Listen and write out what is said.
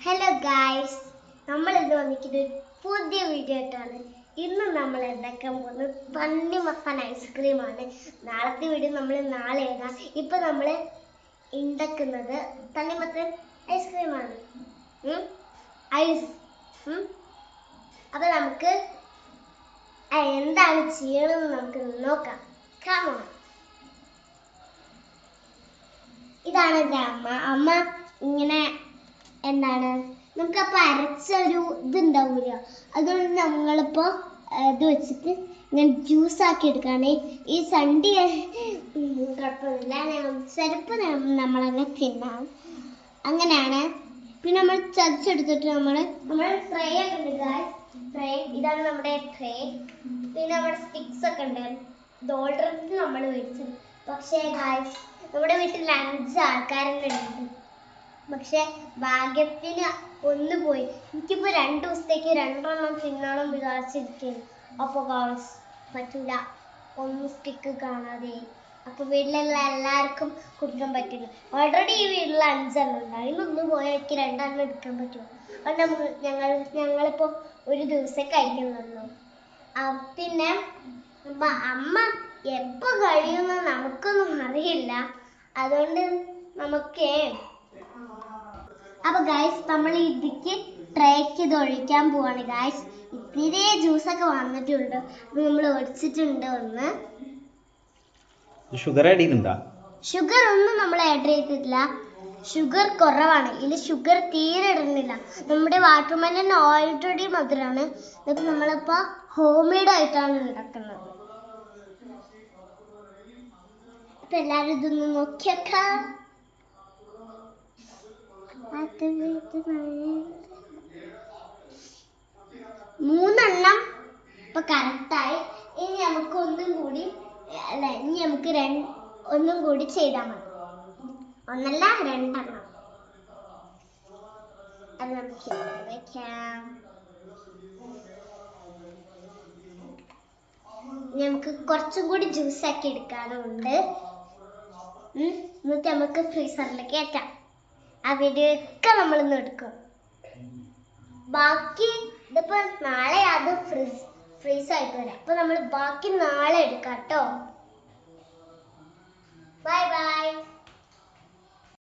Hello guys, നമ്മൾ ഇന്ന് വന്നിരിക്കുന്ന ഒരു പുതിയ വീഡിയോ ആയിട്ടാണ്. ഇന്ന് നമ്മൾ ഉണ്ടാക്കാൻ പോകുന്നത് തണ്ണിമത്തൻ ഐസ്ക്രീമാണ്. നാളത്തെ വീഡിയോ നമ്മൾ നാളെ ഇടാം. ഇപ്പൊ നമ്മൾ ഉണ്ടാക്കുന്നത് തണ്ണിമത്തൻ ഐസ്ക്രീമാണ്. ഐസ് അപ്പൊ നമുക്ക് എന്താണ് ചെയ്യണമെന്ന് നമുക്ക് നോക്കാം. കാണാം. ഇതാണ് എൻ്റെ അമ്മ ഇങ്ങനെ എന്താണ് നമുക്കപ്പോൾ അരച്ചൊരു ഇതുണ്ടാവില്ല. അതുകൊണ്ട് നമ്മളിപ്പോൾ ഇത് വെച്ചിട്ട് ഇങ്ങനെ ജ്യൂസാക്കി എടുക്കുകയാണ്. ഈ സണ്ടി കുഴപ്പമൊന്നുമില്ല, ചിലപ്പോൾ നമ്മളങ്ങനെ തിന്നാം. അങ്ങനെയാണ്. പിന്നെ നമ്മൾ ചതച്ചെടുത്തിട്ട് നമ്മുടെ ട്രേ ഒക്കെ ഉണ്ട്. ട്രേ ഇതാണ് നമ്മുടെ ട്രേ. പിന്നെ നമ്മുടെ സ്റ്റിക്സ് ഒക്കെ ഉണ്ട്. ഇത് ഓൾറെഡി നമ്മൾ മേടിച്ചത്. പക്ഷേ ഗായ്സ്, നമ്മുടെ വീട്ടിൽ 5 ആൾക്കാരെന്നെ ഉണ്ട്. പക്ഷെ ഭാഗ്യത്തിന് ഒന്ന് പോയി. എനിക്കിപ്പോൾ 2 ദിവസത്തേക്ക് 2 തിന്നണം വിചാരിച്ചിരിക്കുന്നു. അപ്പോൾ ഗായ്സ് പറ്റില്ല, ഒന്ന് സ്റ്റിക്ക് കാണാതെ. അപ്പോൾ വീട്ടിലുള്ള എല്ലാവർക്കും കൊടുക്കാൻ പറ്റില്ല. ഓൾറെഡി ഈ വീട്ടിൽ 5 ഉണ്ട്. അതിനൊന്ന് പോയാൽ എനിക്ക് 2 എടുക്കാൻ പറ്റുമോ? അതുകൊണ്ട് ഞങ്ങളിപ്പോൾ ഒരു ദിവസം കഴിക്കുന്നുള്ളൂ. പിന്നെ അമ്മ എപ്പോൾ കഴിയുമെന്ന് നമുക്കൊന്നും അറിയില്ല. അതുകൊണ്ട് നമുക്ക് അപ്പൊ ഗായ്സ്, നമ്മൾ ഇതിക്ക് ട്രേക്ക് ഇത് ഒഴിക്കാൻ പോവാണ് ഗായ്സ്. ഇത്തിരി ജ്യൂസൊക്കെ വന്നിട്ടുണ്ട്. നമ്മൾ ഒഴിച്ചിട്ടുണ്ട്. ഒന്ന് ഷുഗർ ആഡ് ചെയ്യുന്നുണ്ടോ? ഷുഗർ ഒന്നും നമ്മൾ ആഡ് ചെയ്തിട്ടില്ല. ഷുഗർ കുറവാണ്. ഇതിൽ ഷുഗർ തീരെ ഇടുന്നില്ല. നമ്മുടെ വാട്ടർമെലൻ ഓൾറെഡി മധുരമാണ്. ഇതൊക്കെ നമ്മളിപ്പോ ഹോം മെയ്ഡ് ആയിട്ടാണ് ഉണ്ടാക്കുന്നത്. അപ്പൊ എല്ലാവരും ഇതൊന്ന് നോക്കിയേക്കാം. 3 ഇപ്പൊ കറക്റ്റായി. ഇനി നമുക്ക് ഒന്നും കൂടി ഒന്നും കൂടി ചെയ്താൽ മതി. 1 അല്ല 2. അത് നമുക്ക് വെക്കാം. നമുക്ക് കുറച്ചും കൂടി ജ്യൂസ് ആക്കി എടുക്കാനുണ്ട്. എന്നിട്ട് നമുക്ക് ഫ്രീസറിലേക്ക് കയറ്റാം. ആ വീഡിയോ ഒക്കെ നമ്മളിന്ന് എടുക്കും. ബാക്കി ഇതിപ്പോ നാളെ അത് ഫ്രീസ് ആയിട്ട് വരാം. അപ്പൊ നമ്മൾ ബാക്കി നാളെ എടുക്കാം കേട്ടോ. Bye bye.